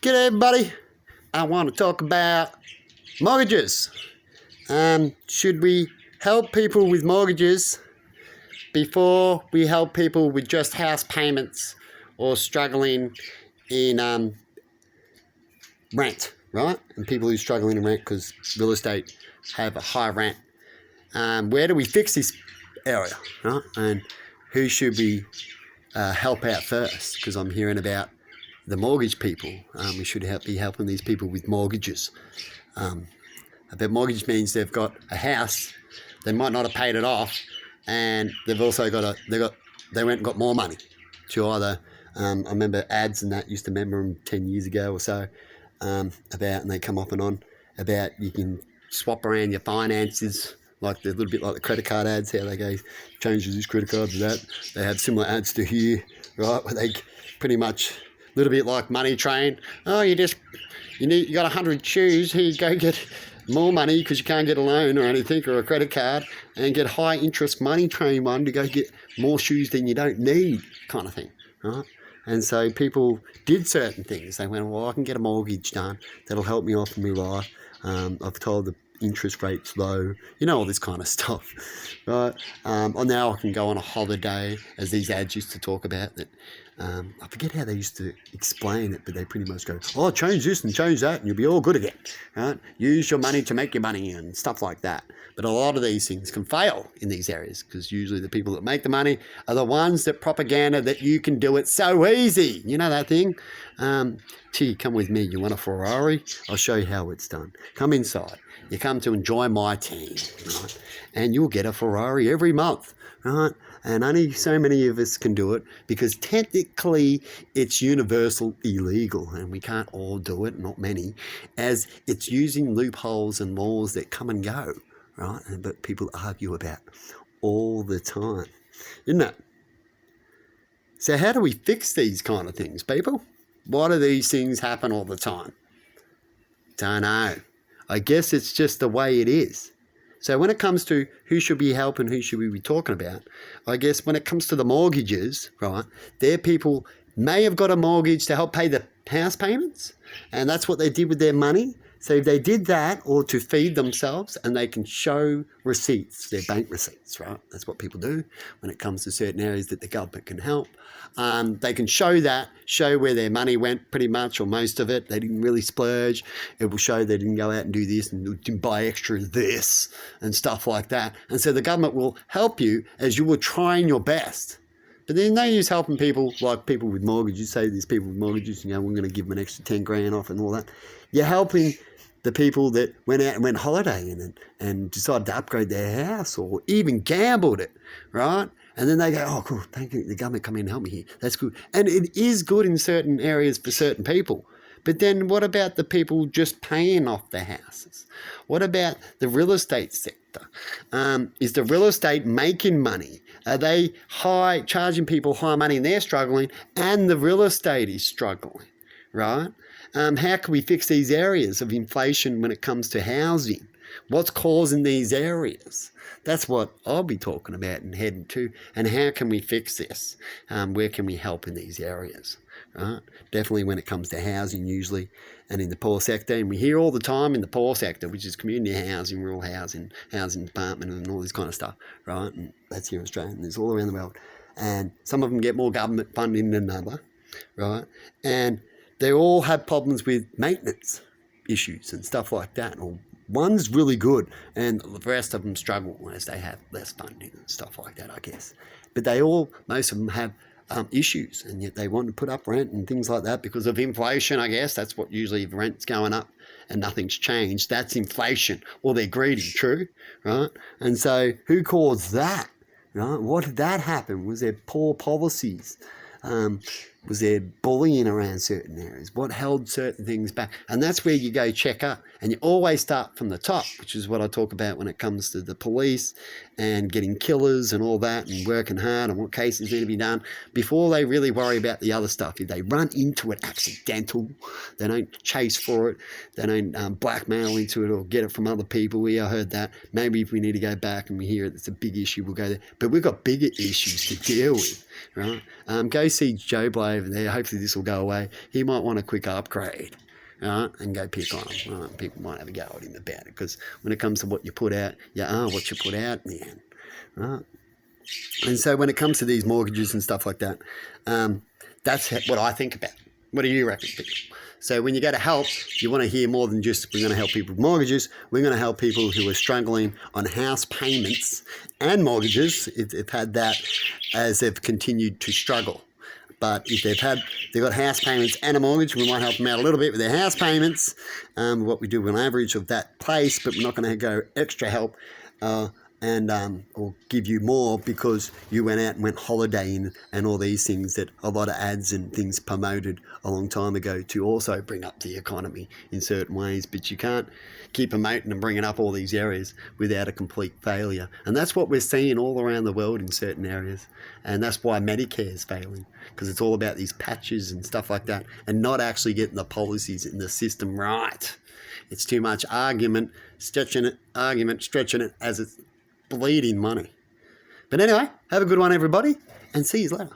G'day everybody. I want to talk about mortgages. Should we help people with mortgages before we help people with just house payments or struggling in rent, right? And people who struggle in rent because real estate have a high rent. Where do we fix this area, right? And who should we help out first? Because I'm hearing about the mortgage people. We should be helping these people with mortgages. A mortgage means they've got a house, they might not have paid it off, and they've also they went and got more money to either. I remember ads and that, used to remember them 10 years ago or so, and they come off and on about you can swap around your finances, like a little bit like the credit card ads, how they go changes this credit card to that. They have similar ads to here, right, where they pretty much a little bit like Money Train. Oh, you got 100 shoes, here you go get more money because you can't get a loan or anything or a credit card, and get high interest Money Train one to go get more shoes than you don't need, kind of thing, right? And so people did certain things. They went, well, I can get a mortgage done that'll help me off in my life. I've told the interest rate's low, all this kind of stuff, right? Now I can go on a holiday, as these ads used to talk about that. I forget how they used to explain it, but they pretty much go, oh, change this and change that and you'll be all good again, right? Use your money to make your money and stuff like that. But a lot of these things can fail in these areas because usually the people that make the money are the ones that propaganda that you can do it so easy. You know that thing? Gee, come with me. You want a Ferrari? I'll show you how it's done. Come inside. You come to enjoy my team, right? And you'll get a Ferrari every month, right? And only so many of us can do it because technically it's universal illegal and we can't all do it, not many, as it's using loopholes and laws that come and go, right? But people argue about all the time, isn't it? So how do we fix these kind of things, people? Why do these things happen all the time? Don't know. I guess it's just the way it is. So when it comes to who should we help and who should we be talking about, I guess when it comes to the mortgages, right, their people may have got a mortgage to help pay the house payments, and that's what they did with their money. So if they did that, or to feed themselves, and they can show receipts, their bank receipts, right? That's what people do when it comes to certain areas that the government can help. They can show where their money went pretty much, or most of it. They didn't really splurge. It will show they didn't go out and do this and didn't buy extra this and stuff like that. And so the government will help you as you were trying your best. But there's no use helping people like people with mortgages. Say there's people with mortgages, we're going to give them an extra 10 grand off and all that. You're helping the people that went out and went holidaying and decided to upgrade their house or even gambled it, right? And then they go, oh, cool, thank you, the government come in and help me here. That's good. And it is good in certain areas for certain people. But then what about the people just paying off their houses? What about the real estate sector? Is the real estate making money? Are they charging people high money and they're struggling and the real estate is struggling, right? How can we fix these areas of inflation when it comes to housing? What's causing these areas? That's what I'll be talking about and heading to. And how can we fix this? Where can we help in these areas? Right? Definitely when it comes to housing usually, and in the poor sector. And we hear all the time in the poor sector, which is community housing, rural housing, housing department and all this kind of stuff, right? And that's here in Australia and it's all around the world. And some of them get more government funding than another, right? And they all have problems with maintenance issues and stuff like that. Or one's really good and the rest of them struggle as they have less funding and stuff like that, I guess. But most of them have issues, and yet they want to put up rent and things like that because of inflation, I guess. That's what usually, if rent's going up and nothing's changed, that's inflation. Or they're greedy, true, right? And so who caused that, right? What did that happen? Was there poor policies? Was there bullying around certain areas? What held certain things back? And that's where you go check up. And you always start from the top, which is what I talk about when it comes to the police and getting killers and all that and working hard and what cases need to be done before they really worry about the other stuff. If they run into it accidental, they don't chase for it, they don't blackmail into it or get it from other people. I heard that. Maybe if we need to go back and we hear it's a big issue, we'll go there. But we've got bigger issues to deal with, right? Go see Joe Blow over there. Hopefully this will go away. He might want a quick upgrade. And go pick on him. People might have a go at him about it, because when it comes to what you put out, you are what you put out in the end. Right? And so when it comes to these mortgages and stuff like that, that's what I think about. What do you reckon, people? So when you go to help, you want to hear more than just we're going to help people with mortgages. We're going to help people who are struggling on house payments and mortgages, if they've had that as they've continued to struggle. But if they've got house payments and a mortgage, we might help them out a little bit with their house payments, what we do on average of that place, but we're not going to go extra help or give you more because you went out and went holidaying and all these things that a lot of ads and things promoted a long time ago to also bring up the economy in certain ways. But you can't keep promoting and bringing up all these areas without a complete failure. And that's what we're seeing all around the world in certain areas. And that's why Medicare is failing, because it's all about these patches and stuff like that and not actually getting the policies in the system right. It's too much argument, stretching it as it's bleeding money. But anyway, have a good one, everybody, and see you later.